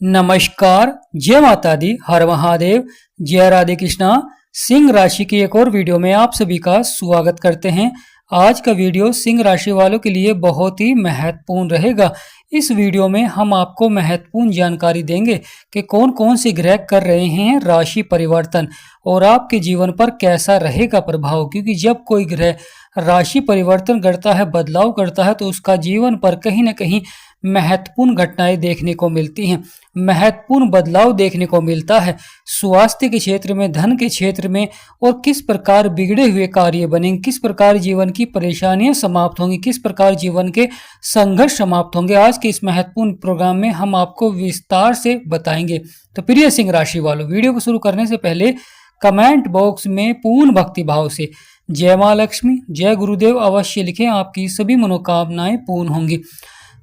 नमस्कार, जय माता दी, हर महादेव, जय राधे कृष्णा। सिंह राशि की एक और वीडियो में आप सभी का स्वागत करते हैं। आज का वीडियो सिंह राशि वालों के लिए बहुत ही महत्वपूर्ण रहेगा। इस वीडियो में हम आपको महत्वपूर्ण जानकारी देंगे कि कौन कौन से ग्रह कर रहे हैं राशि परिवर्तन और आपके जीवन पर कैसा रहेगा प्रभाव। क्योंकि जब कोई ग्रह राशि परिवर्तन करता है, बदलाव करता है, तो उसका जीवन पर कहीं ना कहीं महत्वपूर्ण घटनाएं देखने को मिलती हैं, महत्वपूर्ण बदलाव देखने को मिलता है स्वास्थ्य के क्षेत्र में, धन के क्षेत्र में, और किस प्रकार बिगड़े हुए कार्य बनेंगे, किस प्रकार जीवन की परेशानियां समाप्त होंगी, किस प्रकार जीवन के संघर्ष समाप्त होंगे। आज के इस महत्वपूर्ण प्रोग्राम में हम आपको विस्तार से बताएंगे। तो प्रिय सिंह राशि वालों, वीडियो को शुरू करने से पहले कमेंट बॉक्स में पूर्ण भक्ति भाव से जय माँ लक्ष्मी, जय गुरुदेव अवश्य लिखें, आपकी सभी मनोकामनाएं पूर्ण होंगी।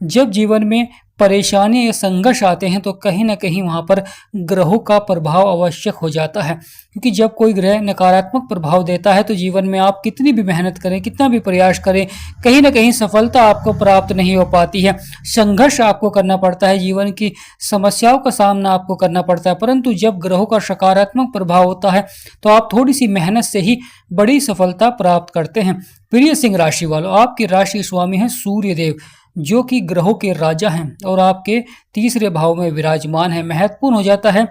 जब जीवन में परेशानी या संघर्ष आते हैं तो कहीं ना कहीं वहां पर ग्रहों का प्रभाव आवश्यक हो जाता है। क्योंकि जब कोई ग्रह नकारात्मक प्रभाव देता है तो जीवन में आप कितनी भी मेहनत करें, कितना भी प्रयास करें, कहीं ना कहीं सफलता आपको प्राप्त नहीं हो पाती है। संघर्ष आपको करना पड़ता है, जीवन की समस्याओं का सामना आपको करना पड़ता है। परंतु जब ग्रहों का सकारात्मक प्रभाव होता है तो आप थोड़ी सी मेहनत से ही बड़ी सफलता प्राप्त करते हैं। प्रिय सिंह राशि वालों, आपकी राशि स्वामी है सूर्य देव, जो कि ग्रहों के राजा हैं और आपके तीसरे भाव में विराजमान है। महत्वपूर्ण हो जाता है,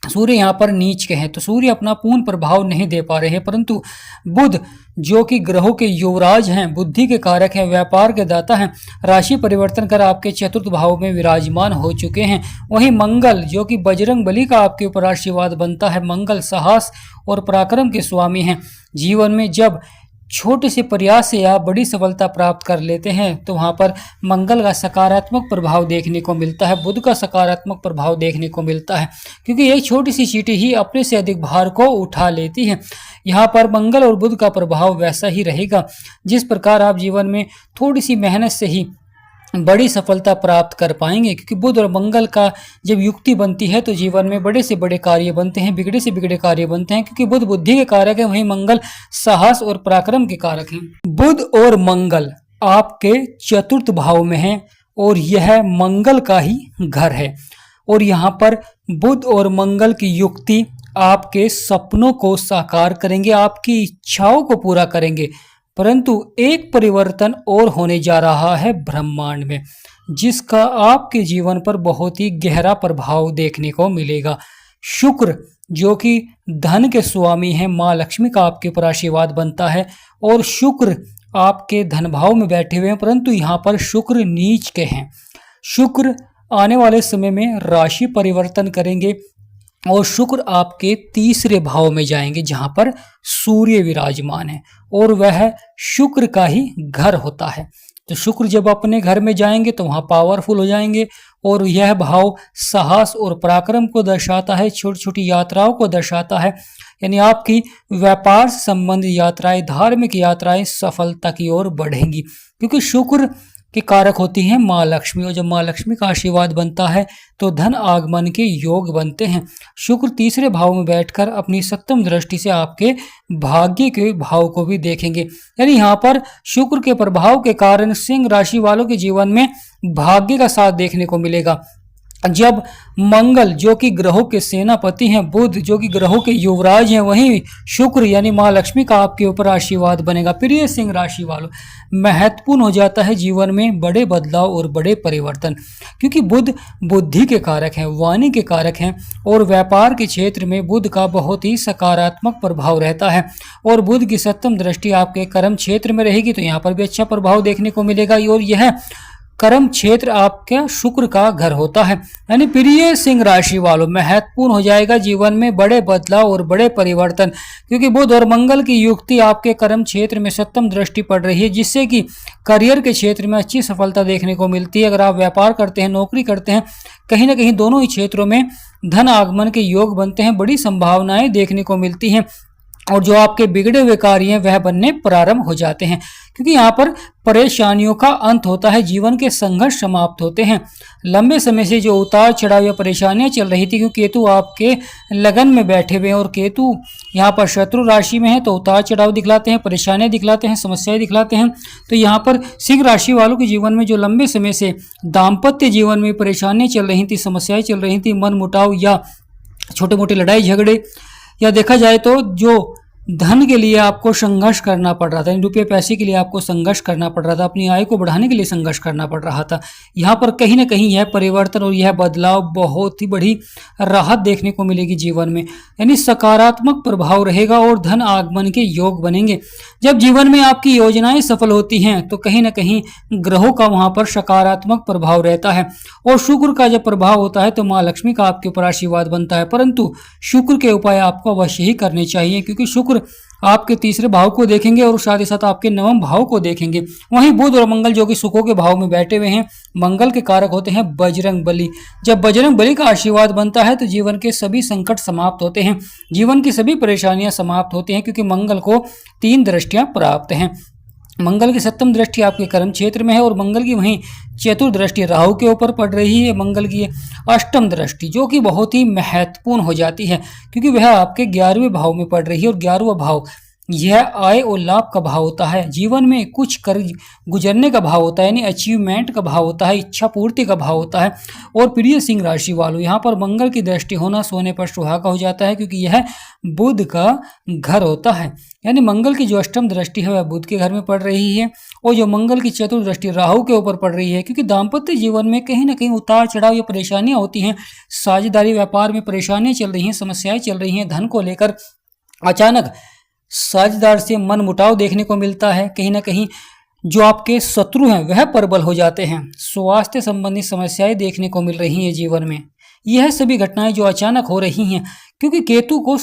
सूर्य यहाँ पर नीच के हैं तो सूर्य अपना पूर्ण प्रभाव नहीं दे पा रहे हैं, परंतु बुध जो कि ग्रहों के युवराज हैं, बुद्धि के कारक हैं, व्यापार के दाता हैं, राशि परिवर्तन कर आपके चतुर्थ भाव में विराजमान हो चुके हैं। वहीं मंगल जो कि बजरंग बली का आपके ऊपर आशीर्वाद बनता है, मंगल साहस और पराक्रम के स्वामी हैं। जीवन में जब छोटे से प्रयास से आप बड़ी सफलता प्राप्त कर लेते हैं तो वहाँ पर मंगल का सकारात्मक प्रभाव देखने को मिलता है, बुध का सकारात्मक प्रभाव देखने को मिलता है। क्योंकि एक छोटी सी चींटी ही अपने से अधिक भार को उठा लेती है। यहाँ पर मंगल और बुध का प्रभाव वैसा ही रहेगा। जिस प्रकार आप जीवन में थोड़ी सी मेहनत से ही बड़ी सफलता प्राप्त कर पाएंगे, क्योंकि बुध और मंगल का जब युक्ति बनती है तो जीवन में बड़े से बड़े कार्य बनते हैं, बिगड़े से बिगड़े कार्य बनते हैं। क्योंकि बुध बुद्धि के कारक है, वहीं मंगल साहस और पराक्रम के कारक हैं। बुध और मंगल आपके चतुर्थ भाव में हैं और यह मंगल का ही घर है। और यहाँ पर बुध और मंगल की युक्ति आपके सपनों को साकार करेंगे, आपकी इच्छाओं को पूरा करेंगे। परंतु एक परिवर्तन और होने जा रहा है ब्रह्मांड में, जिसका आपके जीवन पर बहुत ही गहरा प्रभाव देखने को मिलेगा। शुक्र जो कि धन के स्वामी हैं, माँ लक्ष्मी का आपके ऊपर आशीर्वाद बनता है और शुक्र आपके धन भाव में बैठे हुए हैं, परंतु यहाँ पर शुक्र नीच के हैं। शुक्र आने वाले समय में राशि परिवर्तन करेंगे और शुक्र आपके तीसरे भाव में जाएंगे, जहां पर सूर्य विराजमान है और वह शुक्र का ही घर होता है। तो शुक्र जब अपने घर में जाएंगे तो वहां पावरफुल हो जाएंगे और यह भाव साहस और पराक्रम को दर्शाता है, छोटी छोटी यात्राओं को दर्शाता है। यानी आपकी व्यापार से संबंधित यात्राएं, धार्मिक यात्राएं सफलता की ओर बढ़ेंगी, क्योंकि शुक्र की कारक होती हैं माँ लक्ष्मी, और जब माँ लक्ष्मी का आशीर्वाद बनता है तो धन आगमन के योग बनते हैं। शुक्र तीसरे भाव में बैठकर अपनी सप्तम दृष्टि से आपके भाग्य के भाव को भी देखेंगे। यानी यहाँ पर शुक्र के प्रभाव के कारण सिंह राशि वालों के जीवन में भाग्य का साथ देखने को मिलेगा। जब मंगल जो कि ग्रहों के सेनापति हैं, बुध जो कि ग्रहों के युवराज हैं, वहीं शुक्र यानी माँ लक्ष्मी का आपके ऊपर आशीर्वाद बनेगा। प्रिय सिंह राशि वालों, महत्वपूर्ण हो जाता है जीवन में बड़े बदलाव और बड़े परिवर्तन, क्योंकि बुध बुद्धि के कारक हैं, वाणी के कारक हैं और व्यापार के क्षेत्र में बुध का बहुत ही सकारात्मक प्रभाव रहता है। और बुध की सप्तम दृष्टि आपके कर्म क्षेत्र में रहेगी तो यहाँ पर भी अच्छा प्रभाव देखने को मिलेगा और यह कर्म क्षेत्र आपके शुक्र का घर होता है। यानी प्रिय सिंह राशि वालों, महत्वपूर्ण हो जाएगा जीवन में बड़े बदलाव और बड़े परिवर्तन, क्योंकि बुध और मंगल की युक्ति आपके कर्म क्षेत्र में सप्तम दृष्टि पड़ रही है, जिससे कि करियर के क्षेत्र में अच्छी सफलता देखने को मिलती है। अगर आप व्यापार करते हैं, नौकरी करते हैं, कहीं ना कहीं दोनों ही क्षेत्रों में धन आगमन के योग बनते हैं, बड़ी संभावनाएं देखने को मिलती हैं। और जो आपके बिगड़े हुए कार्य हैं वह बनने प्रारंभ हो जाते हैं, क्योंकि यहाँ पर परेशानियों का अंत होता है, जीवन के संघर्ष समाप्त होते हैं। लंबे समय से जो उतार चढ़ाव या परेशानियां चल रही थी, क्योंकि केतु आपके लगन में बैठे हुए हैं और केतु यहाँ पर शत्रु राशि में है, तो उतार चढ़ाव दिखलाते हैं, परेशानियां दिखलाते हैं, समस्याएं दिखलाते हैं। तो यहाँ पर सिंह राशि वालों के जीवन में जो लंबे समय से दाम्पत्य जीवन में परेशानियां चल रही थी, समस्याएं चल रही थी, मन मुटाव या छोटे मोटे लड़ाई झगड़े, या देखा जाए तो जो धन के लिए आपको संघर्ष करना पड़ रहा था, रुपये पैसे के लिए आपको संघर्ष करना पड़ रहा था, अपनी आय को बढ़ाने के लिए संघर्ष करना पड़ रहा था, यहाँ पर कहीं ना कहीं यह परिवर्तन और यह बदलाव बहुत ही बड़ी राहत देखने को मिलेगी जीवन में, यानी सकारात्मक प्रभाव रहेगा और धन आगमन के योग बनेंगे। जब जीवन में आपकी योजनाएं सफल होती हैं तो कहीं ना कहीं ग्रहों का वहां पर सकारात्मक प्रभाव रहता है, और शुक्र का जब प्रभाव होता है तो माँ लक्ष्मी का आपके ऊपर आशीर्वाद बनता है। परंतु शुक्र के उपाय आपको अवश्य ही करने चाहिए, क्योंकि शुक्र आपके तीसरे भाव को देखेंगे और साथ ही साथ आपके नवम भाव को देखेंगे। वहीं बुध और मंगल जो कि सुखों के भाव में बैठे हुए हैं, मंगल के कारक होते हैं बजरंग बली। जब बजरंग बली का आशीर्वाद बनता है तो जीवन के सभी संकट समाप्त होते हैं, जीवन की सभी परेशानियां समाप्त होती हैं, क्योंकि मंगल को 3 दृष्टियां प्राप्त हैं। मंगल की 7वीं दृष्टि आपके कर्म क्षेत्र में है और मंगल की वहीं चतुर्थ दृष्टि राहु के ऊपर पड़ रही है। मंगल की 8वीं दृष्टि जो कि बहुत ही महत्वपूर्ण हो जाती है, क्योंकि वह आपके 11वें भाव में पड़ रही है, और 11वां भाव यह आय और लाभ का भाव होता है, जीवन में कुछ कर गुजरने का भाव होता है, यानी अचीवमेंट का भाव होता है, इच्छा पूर्ति का भाव होता है। और प्रिय सिंह राशि वालों, यहाँ पर मंगल की दृष्टि होना सोने पर सुहागा हो जाता है, क्योंकि यह बुध का घर होता है, यानी मंगल की जो 8वीं दृष्टि है वह बुध के घर में पड़ रही है, और जो मंगल की चतुर्थ दृष्टि राहु के ऊपर पड़ रही है। क्योंकि दाम्पत्य जीवन में कहीं ना कहीं उतार चढ़ाव या परेशानियां होती हैं, साझेदारी व्यापार में परेशानियां चल रही हैं, समस्याएं चल रही हैं, धन को लेकर अचानक साझेदार से मन मुटाव देखने को मिलता है, कहीं ना कहीं जो आपके शत्रु हैं वह प्रबल हो जाते हैं, स्वास्थ्य संबंधी समस्याएं देखने को मिल रही हैं जीवन में। यह सभी घटनाएं जो अचानक हो रही हैं, क्योंकि केतु को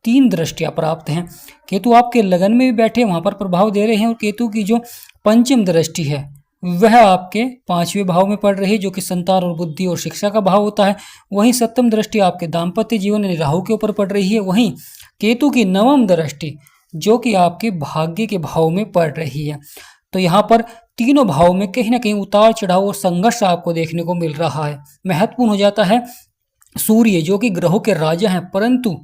3 दृष्टियां प्राप्त हैं, केतु आपके लगन में भी बैठे वहां पर प्रभाव दे रहे हैं, और केतु की जो 5वीं दृष्टि है वह आपके 5वें भाव में पड़ रही है, जो कि संतान और बुद्धि और शिक्षा का भाव होता है। वहीं 7वीं दृष्टि आपके दाम्पत्य जीवन यानी राहु के ऊपर पड़ रही है। वहीं केतु की 9वीं दृष्टि जो कि आपके भाग्य के भाव में पड़ रही है। तो यहाँ पर तीनों भाव में कहीं ना कहीं उतार चढ़ाव और संघर्ष आपको देखने को मिल रहा है। महत्वपूर्ण हो जाता है सूर्य जो कि ग्रहों के राजा हैं, परंतु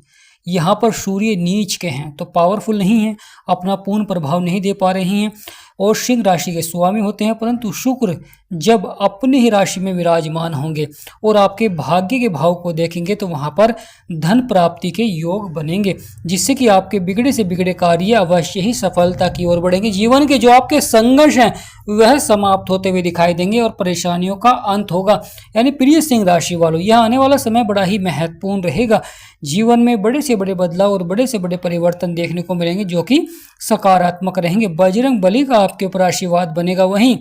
यहाँ पर सूर्य नीच के हैं, तो पावरफुल नहीं है, अपना पूर्ण प्रभाव नहीं दे पा रही हैं, और सिंह राशि के स्वामी होते हैं। परंतु शुक्र जब अपने ही राशि में विराजमान होंगे और आपके भाग्य के भाव को देखेंगे तो वहां पर धन प्राप्ति के योग बनेंगे, जिससे कि आपके बिगड़े से बिगड़े कार्य अवश्य ही सफलता की ओर बढ़ेंगे। जीवन के जो आपके संघर्ष हैं वह समाप्त होते हुए दिखाई देंगे और परेशानियों का अंत होगा। यानी प्रिय सिंह राशि वालों, यह आने वाला समय बड़ा ही महत्वपूर्ण रहेगा। जीवन में बड़े से बड़े बदलाव और बड़े से बड़े परिवर्तन देखने को मिलेंगे जो कि सकारात्मक रहेंगे। बजरंग बली का आपके ऊपर आशीर्वाद बनेगा, वहीं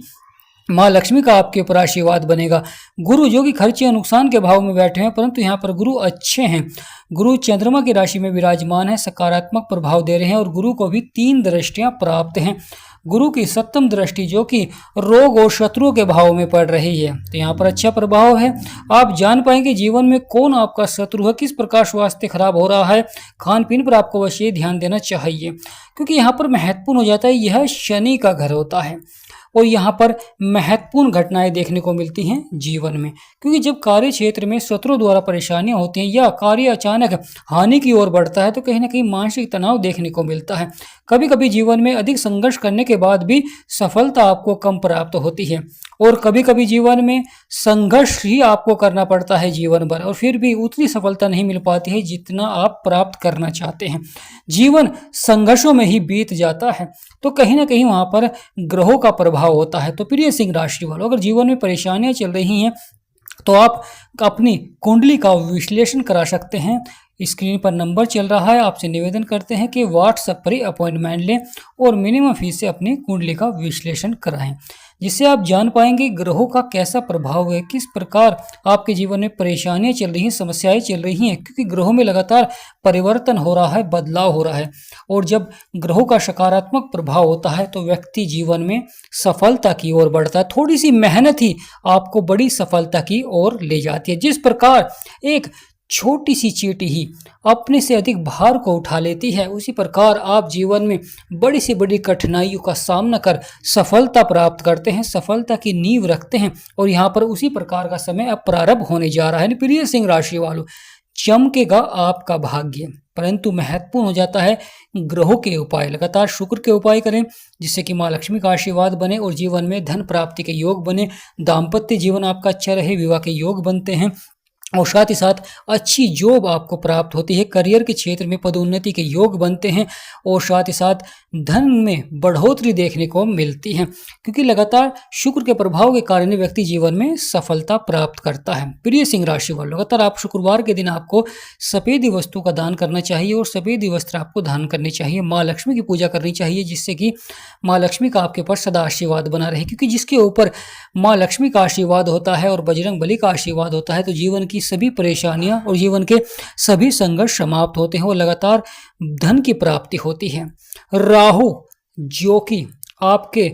माँ लक्ष्मी का आपके ऊपर आशीर्वाद बनेगा। गुरु जो कि खर्चे और नुकसान के भाव में बैठे हैं, परंतु यहाँ पर गुरु अच्छे हैं। गुरु चंद्रमा की राशि में विराजमान है, सकारात्मक प्रभाव दे रहे हैं, और गुरु को भी 3 दृष्टियां प्राप्त हैं। गुरु की 7वीं दृष्टि जो कि रोग और शत्रुओं के भाव में पड़ रही है, तो यहाँ पर अच्छा प्रभाव है। आप जान पाएंगे जीवन में कौन आपका शत्रु है, किस प्रकार स्वास्थ्य खराब हो रहा है। खान पीन पर आपको अवश्य ध्यान देना चाहिए, क्योंकि यहाँ पर महत्वपूर्ण हो जाता है, यह शनि का घर होता है और यहाँ पर महत्वपूर्ण घटनाएं देखने को मिलती हैं जीवन में। क्योंकि जब कार्य क्षेत्र में शत्रु द्वारा परेशानियां होती हैं या कार्य अचानक हानि की ओर बढ़ता है तो कहीं ना कहीं मानसिक तनाव देखने को मिलता है। कभी कभी जीवन में अधिक संघर्ष करने के बाद भी सफलता आपको कम प्राप्त होती है, और कभी कभी जीवन में संघर्ष ही आपको करना पड़ता है जीवन भर, और फिर भी उतनी सफलता नहीं मिल पाती है जितना आप प्राप्त करना चाहते हैं। जीवन संघर्षों में ही बीत जाता है, तो कहीं ना कहीं वहां पर ग्रहों का प्रभाव होता है। तो प्रिय सिंह राशि वालों, अगर जीवन में परेशानियां चल रही हैं तो आप अपनी कुंडली का विश्लेषण करा सकते हैं। स्क्रीन पर नंबर चल रहा है, आपसे निवेदन करते हैं कि व्हाट्सएप पर ही अपॉइंटमेंट लें और मिनिमम फीस से अपनी कुंडली का विश्लेषण कराएं, जिससे आप जान पाएंगे ग्रहों का कैसा प्रभाव है, किस प्रकार आपके जीवन में परेशानियां चल रही हैं, समस्याएं चल रही हैं। क्योंकि ग्रहों में लगातार परिवर्तन हो रहा है, बदलाव हो रहा है, और जब ग्रहों का सकारात्मक प्रभाव होता है तो व्यक्ति जीवन में सफलता की ओर बढ़ता है। थोड़ी सी मेहनत ही आपको बड़ी सफलता की ओर ले जाती है। जिस प्रकार एक छोटी सी चींटी ही अपने से अधिक भार को उठा लेती है, उसी प्रकार आप जीवन में बड़ी से बड़ी कठिनाइयों का सामना कर सफलता प्राप्त करते हैं, सफलता की नींव रखते हैं। और यहाँ पर उसी प्रकार का समय अब प्रारंभ होने जा रहा है। प्रिय सिंह राशि वालों, चमकेगा आपका भाग्य, परंतु महत्वपूर्ण हो जाता है ग्रहों के उपाय। लगातार शुक्र के उपाय करें जिससे कि माँ लक्ष्मी का आशीर्वाद बने और जीवन में धन प्राप्ति के योग बने, दाम्पत्य जीवन आपका अच्छा रहे, विवाह के योग बनते हैं और साथ ही साथ अच्छी जॉब आपको प्राप्त होती है, करियर के क्षेत्र में पदोन्नति के योग बनते हैं और साथ ही साथ धन में बढ़ोतरी देखने को मिलती है, क्योंकि लगातार शुक्र के प्रभाव के कारण व्यक्ति जीवन में सफलता प्राप्त करता है। प्रिय सिंह राशि वालों, लगातार आप शुक्रवार के दिन आपको सफ़ेदी वस्तु का दान करना चाहिए और सफ़ेदी वस्त्र आपको दान करने चाहिए। माँ लक्ष्मी की पूजा करनी चाहिए जिससे कि माँ लक्ष्मी का आपके ऊपर सदा आशीर्वाद बना रहे, क्योंकि जिसके ऊपर माँ लक्ष्मी का आशीर्वाद होता है और बजरंग बली का आशीर्वाद होता है तो जीवन की सभी परेशानियां और जीवन के सभी संघर्ष समाप्त होते हैं और लगातार धन की प्राप्ति होती है। राहु जो कि आपके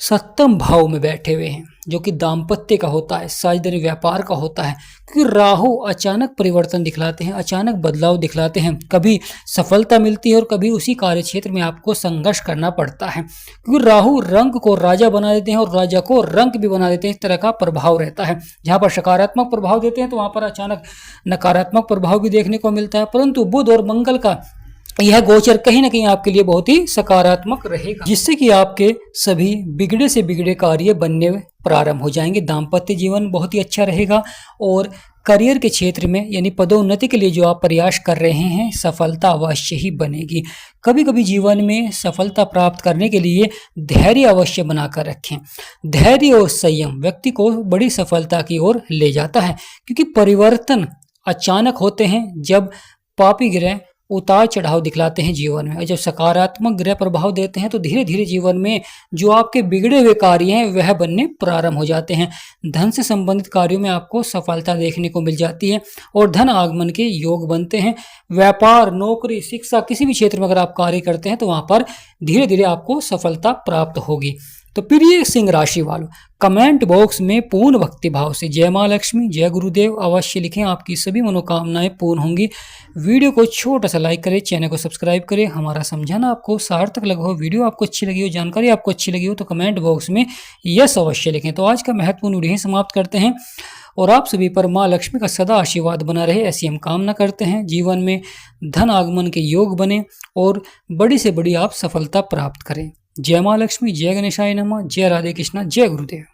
7वें भाव में बैठे हुए हैं, जो कि दाम्पत्य का होता है, साझेदारी व्यापार का होता है, क्योंकि राहु अचानक परिवर्तन दिखलाते हैं, अचानक बदलाव दिखलाते हैं। कभी सफलता मिलती है और कभी उसी कार्य क्षेत्र में आपको संघर्ष करना पड़ता है, क्योंकि राहु रंग को राजा बना देते हैं और राजा को रंग भी बना देते हैं। इस तरह का प्रभाव रहता है। जहाँ पर सकारात्मक प्रभाव देते हैं तो वहाँ पर अचानक नकारात्मक प्रभाव भी देखने को मिलता है, परंतु बुध और मंगल का यह गोचर कहीं ना कहीं आपके लिए बहुत ही सकारात्मक रहेगा, जिससे कि आपके सभी बिगड़े से बिगड़े कार्य बनने प्रारंभ हो जाएंगे। दाम्पत्य जीवन बहुत ही अच्छा रहेगा और करियर के क्षेत्र में यानी पदोन्नति के लिए जो आप प्रयास कर रहे हैं सफलता अवश्य ही बनेगी। कभी कभी जीवन में सफलता प्राप्त करने के लिए धैर्य अवश्य बनाकर रखें। धैर्य और संयम व्यक्ति को बड़ी सफलता की ओर ले जाता है, क्योंकि परिवर्तन अचानक होते हैं जब पापी ग्रह उतार चढ़ाव दिखलाते हैं जीवन में, और जब सकारात्मक ग्रह प्रभाव देते हैं तो धीरे धीरे जीवन में जो आपके बिगड़े हुए कार्य हैं वह बनने प्रारंभ हो जाते हैं। धन से संबंधित कार्यों में आपको सफलता देखने को मिल जाती है और धन आगमन के योग बनते हैं। व्यापार, नौकरी, शिक्षा, किसी भी क्षेत्र में अगर आप कार्य करते हैं तो वहाँ पर धीरे धीरे आपको सफलता प्राप्त होगी। तो प्रिय सिंह राशि वालों, कमेंट बॉक्स में पूर्ण भक्ति भाव से जय माँ लक्ष्मी, जय गुरुदेव अवश्य लिखें, आपकी सभी मनोकामनाएं पूर्ण होंगी। वीडियो को छोटा सा लाइक करें, चैनल को सब्सक्राइब करें। हमारा समझाना आपको सार्थक लगा हो, वीडियो आपको अच्छी लगी हो, जानकारी आपको अच्छी लगी हो तो कमेंट बॉक्स में यस अवश्य लिखें। तो आज का महत्वपूर्ण वीडियो समाप्त करते हैं और आप सभी पर माँ लक्ष्मी का सदा आशीर्वाद बना रहे ऐसी हम कामना करते हैं। जीवन में धन आगमन के योग बने और बड़ी से बड़ी आप सफलता प्राप्त करें। जय माँ लक्ष्मी, जय गणेशाय नमः, जय राधे कृष्णा, जय गुरुदेव।